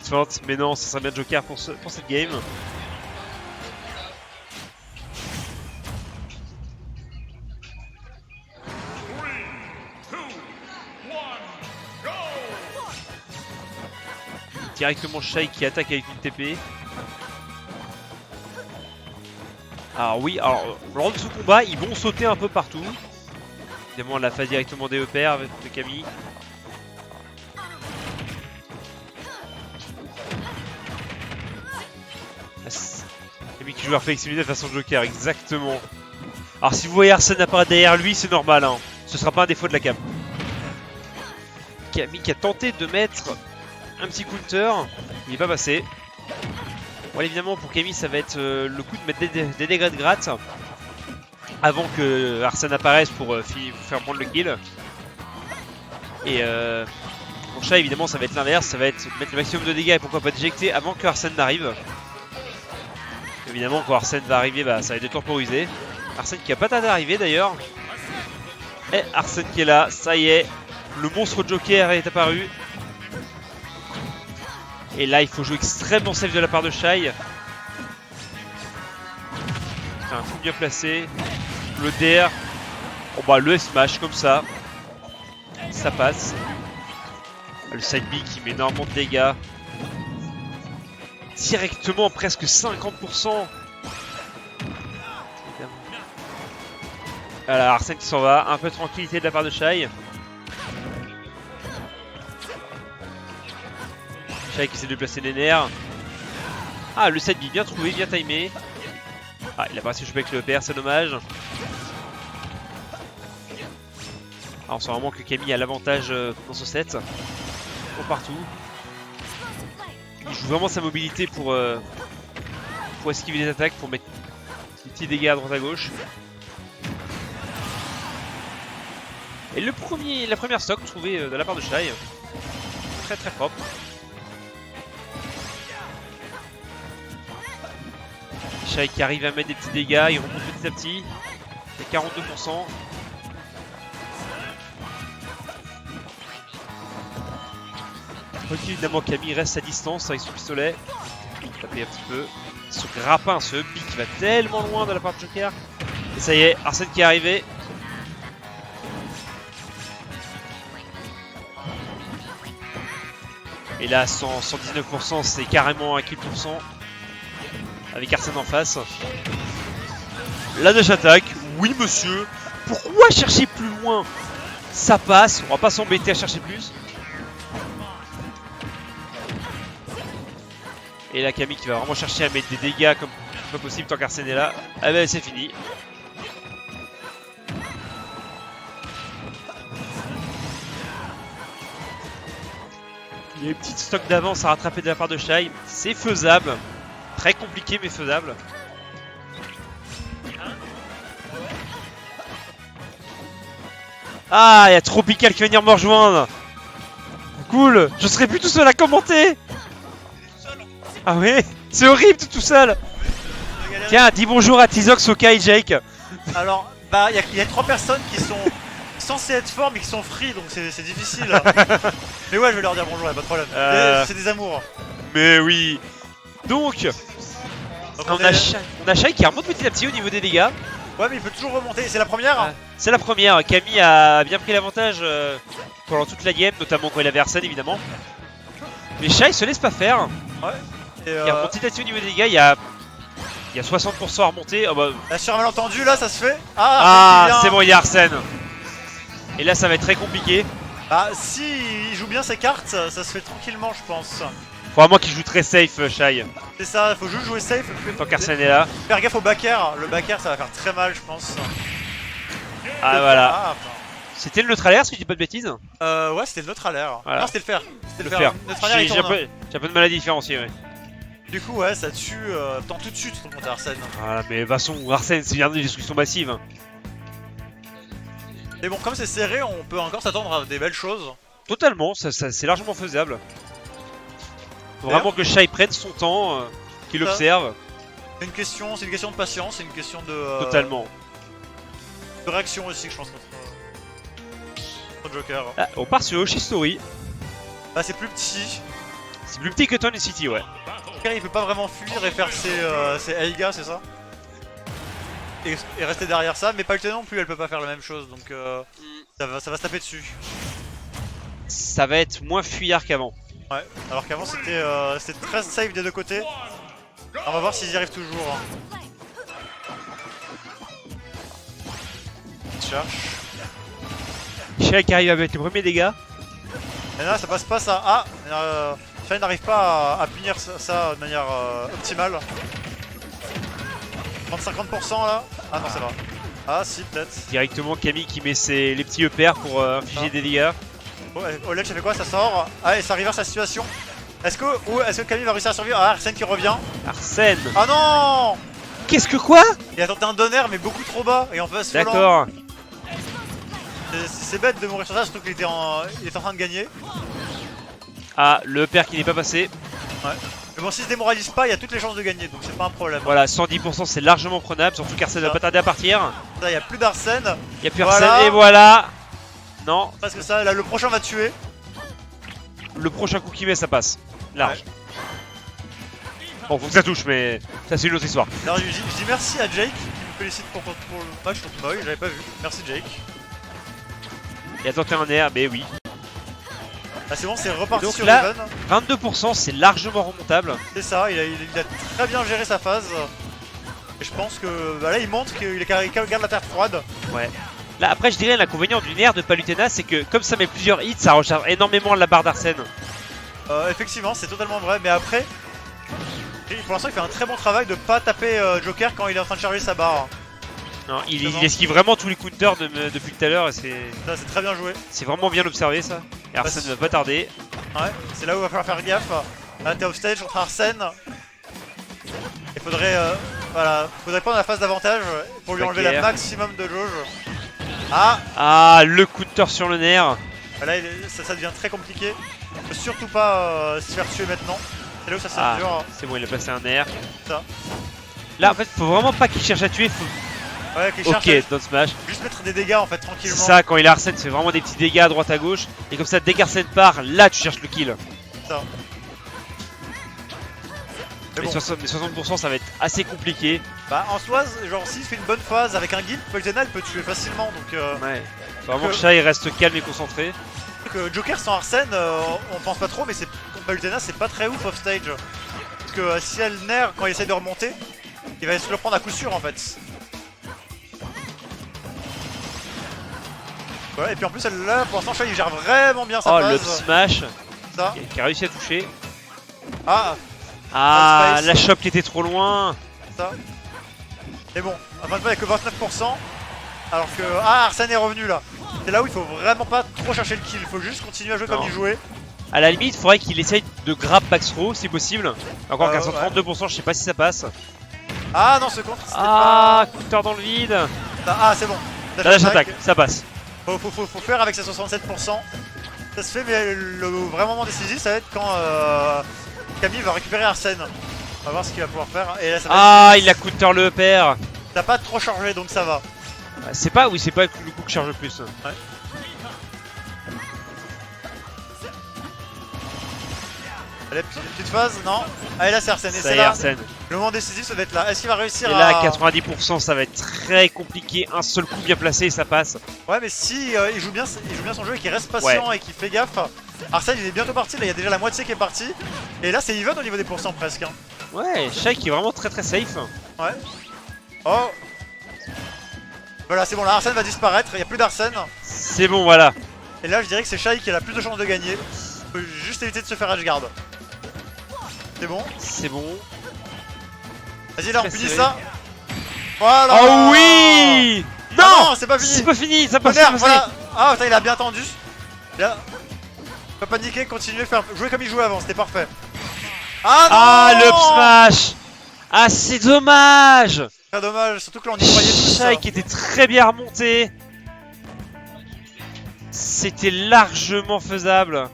petite feinte, mais non, ça serait bien Joker pour cette game. Directement Shai qui attaque avec une TP. Alors oui, alors lors de ce combat, ils vont sauter un peu partout. Évidemment, la phase directement des EPR avec le Camille. Camille qui joue leur flexibilité de façon Joker, exactement. Alors si vous voyez Arsène apparaître derrière lui, c'est normal, hein. Ce sera pas un défaut de la cam. Camille qui a tenté de mettre un petit counter, il n'est pas passé. Bon, évidemment, pour Camille, ça va être le coup de mettre des dégâts de gratte avant que Arsène apparaisse pour faire prendre le kill. Et pour Shai, évidemment, ça va être l'inverse, ça va être mettre le maximum de dégâts et pourquoi pas déjecter avant que Arsène n'arrive. Évidemment, quand Arsène va arriver, bah, ça va être temporisé. Arsène qui a pas tardé à arriver d'ailleurs. Et Arsène qui est là, ça y est, le monstre Joker est apparu. Et là, il faut jouer extrêmement safe de la part de Shai. Un coup bien placé. Le DR. Bon bah le S-Smash comme ça. Ça passe. Le side B qui met énormément de dégâts. Directement presque 50%. Voilà, Arsène qui s'en va. Un peu de tranquillité de la part de Shai. Shai qui essaie de placer les nerfs. Ah, le side B bien trouvé, bien timé. Ah, il a pas réussi à choper avec le EPR, c'est dommage. Alors, on sent vraiment que Camille a l'avantage dans ce set. Pour partout. Il joue vraiment sa mobilité pour esquiver les attaques, pour mettre des petits dégâts à droite à gauche. Et la première stock trouvée de la part de Shai. Très très propre. Shai qui arrive à mettre des petits dégâts, il remonte petit à petit. C'est 42%. Ok, évidemment Camille reste à distance avec son pistolet. Il va taper un petit peu. Ce grappin, ce B qui va tellement loin de la part de Joker. Et ça y est, Arsène qui est arrivé. Et là, 119%, c'est carrément un kill pour cent. Avec Arsène en face. La dash attaque, oui monsieur. Pourquoi chercher plus loin? Ça passe, on va pas s'embêter à chercher plus. Et là Camille qui va vraiment chercher à mettre des dégâts comme pas possible tant qu'Arsène est là. Ah ben c'est fini. Il y a une petite stock d'avance à rattraper de la part de Shai. C'est faisable. Très compliqué mais faisable. Ah, il y a Tropical qui va venir me rejoindre. Cool, je serai plus tout seul à commenter. Ah ouais, c'est horrible tout seul. Tiens, dis bonjour à Tizox, Soka et Jake. Alors, bah, il y a 3 personnes qui sont censées être forts mais qui sont free, donc c'est difficile. Mais ouais, je vais leur dire bonjour, y'a pas de problème. C'est des amours. Mais oui. Donc on a Shai qui remonte petit à petit au niveau des dégâts. Ouais, mais il peut toujours remonter. C'est la première. C'est la première. Camille a bien pris l'avantage pendant toute la game, notamment quand il avait Arsène évidemment. Mais Shai se laisse pas faire. Ouais. Il remonte petit à petit au niveau des dégâts. Il y a 60% à remonter. Oh bah... Là, sur un malentendu, là, ça se fait. Ah, c'est bon, il y a Arsène. Et là, ça va être très compliqué. Bah, si il joue bien ses cartes, ça se fait tranquillement, je pense. Faut vraiment qu'il joue très safe, Shai. C'est ça, faut juste jouer safe. Tant qu'Arsène est là. Faire gaffe au backer. Le backer, ça va faire très mal, je pense. Ah, voilà. C'était le neutral air, si je dis pas de bêtises. Ouais, c'était le neutral air. Voilà. Non, c'était le fer. C'était Le fer. Neutral air, il J'ai tourne. un peu de mal à différencier, ouais. Du coup, ouais, ça tue. Tant tout de suite, faut monter Arsène. Voilà, mais de toute façon, Arsène, c'est bien des destructions massives. Mais bon, comme c'est serré, on peut encore s'attendre à des belles choses. Totalement, c'est largement faisable. Faut vraiment que Shai prenne son temps, qu'il observe. C'est une question de patience, c'est une question de. Totalement. De réaction aussi, je pense, contre Joker. Ah, on part sur Yoshi Story. Bah, c'est plus petit. C'est plus petit que Tony City, ouais. Joker il peut pas vraiment fuir et faire ses Aiga, c'est ça et rester derrière ça, mais Palutena non plus elle peut pas faire la même chose donc ça va se taper dessus. Ça va être moins fuyard qu'avant. Ouais, alors qu'avant c'était très safe des deux côtés. On va voir s'ils y arrivent toujours. Hein. Cherche. Shai qui arrive avec les premiers dégâts. Et là ça passe pas ça. Ah Shai n'arrive pas à punir ça de manière optimale. 30-50% là. Ah non ça va. Ah si peut-être. Directement Camille qui met les petits EPR pour infliger des dégâts. Oh, Oleg ça fait quoi? Ça sort. Ah et ça reverse la situation. Est-ce que Camille va réussir à survivre? Ah Arsène qui revient. Arsène. Ah non. Qu'est-ce que quoi? Il a tenté un donner mais beaucoup trop bas et en face D'accord. C'est bête de mourir sur ça, surtout qu'il était en train de gagner. Ah, le EPR qui n'est pas passé. Ouais. Mais bon, s'il se démoralise pas, il y a toutes les chances de gagner, donc c'est pas un problème. Voilà, 110% c'est largement prenable, surtout qu'Arsène va pas tarder à partir. Là, il y a plus d'Arsène. Il y a plus Arsène et voilà. Non. Parce que ça, là, le prochain va tuer. Le prochain coup qu'il met, ça passe. Large. Ouais. Bon, faut que ça touche, mais ça c'est une autre histoire. Alors, je dis merci à Jake qui me félicite pour le match contre Moy, j'avais pas vu. Merci Jake. Il a tenté un air, mais oui. Ah, c'est bon, c'est reparti donc sur là, Even. 22%, c'est largement remontable. C'est ça, il a très bien géré sa phase. Et je pense que bah là, il montre qu'il garde la terre froide. Ouais. Là, après, je dirais l'inconvénient d'une air de Palutena, c'est que comme ça met plusieurs hits, ça recharge énormément la barre d'Arsène. Effectivement, c'est totalement vrai, mais après, pour l'instant, il fait un très bon travail de pas taper Joker quand il est en train de charger sa barre. Non, il esquive vraiment tous les counters depuis tout à l'heure et c'est très bien joué. C'est vraiment bien observé ça. Et Arsène ne va pas tarder. Ouais, c'est là où il va falloir faire gaffe. Là, t'es off stage contre Arsène. Il faudrait, faudrait prendre la phase d'avantage pour lui enlever le maximum de jauge. Ah, le counter sur le nerf. Là, ça devient très compliqué. Il faut surtout pas se faire tuer maintenant. C'est là où ça c'est dur. C'est bon, il a placé un nerf. Ça. Là, en fait, faut vraiment pas qu'il cherche à tuer. Ouais, qu'il cherche ok, down smash. Juste mettre des dégâts en fait, tranquillement. C'est ça, quand il a Arsène, c'est vraiment des petits dégâts à droite à gauche. Et comme ça, dès qu'Arsène part, là, tu cherches le kill. Ça. Mais 60%, ça va être assez compliqué. Bah, en soi, genre, s'il fait une bonne phase avec un guide, Palutena il peut tuer facilement. Donc, ouais. Faut vraiment que Shai reste calme et concentré. Joker sans Arsène, on pense pas trop, mais contre Palutena, c'est pas très ouf off stage. Parce que si elle nerf quand il essaie de remonter, il va se le prendre à coup sûr en fait. Ouais, et puis en plus, là, pour l'instant, Shai il gère vraiment bien sa phase. Oh, le smash ça. Qui a réussi à toucher. Ah, la shop qui était trop loin. Ça. Et bon, à fin de fois, il n'y a que 29%. Alors que. Ah, Arsène est revenu là. C'est là où il faut vraiment pas trop chercher le kill. Il faut juste continuer à jouer comme il jouait. À la limite, il faudrait qu'il essaye de grab back throw si possible. Encore qu'à 132%, je sais pas si ça passe. Ah non, ce contre. Counter dans le vide. Ah, c'est bon. Dash attack, ça passe. Faut faire avec ses 67%. Ça se fait, mais le vrai moment décisif, ça va être quand Camille va récupérer Arsène. On va voir ce qu'il va pouvoir faire. Et là, ça va il a counter le père. T'as pas trop chargé, donc ça va. C'est pas le coup qui charge le plus. Ouais. Allez, petite phase, non. Allez, là c'est Arsène. Et c'est là. Arsène. Le moment décisif, ça va être là. Est-ce qu'il va réussir à. Et là, 90%, ça va être très compliqué. Un seul coup bien placé et ça passe. Ouais, mais si il joue bien son jeu et qu'il reste patient et qu'il fait gaffe, Arsène il est bientôt parti. Là, il y a déjà la moitié qui est partie. Et là, c'est even au niveau des pourcents presque. Hein. Ouais, Shai qui est vraiment très très safe. Ouais. Oh. Voilà, c'est bon, là Arsène va disparaître, il n'y a plus d'Arsène. C'est bon, voilà. Et là je dirais que c'est Shai qui a la plus de chances de gagner. Faut juste éviter de se faire edgeguard. C'est bon. C'est bon. Vas-y là on finit ça. Voilà. Oh oui. Non, c'est pas fini. C'est pas fini, ça passe. Voilà. Ah putain, il a bien tendu. Là. Pas paniquer, continuer, jouer comme il jouait avant, c'était parfait. Ah non. Le smash. Ah, c'est dommage. Très dommage, surtout que là on y croyait tous. Shai qui était très bien remonté. C'était largement faisable.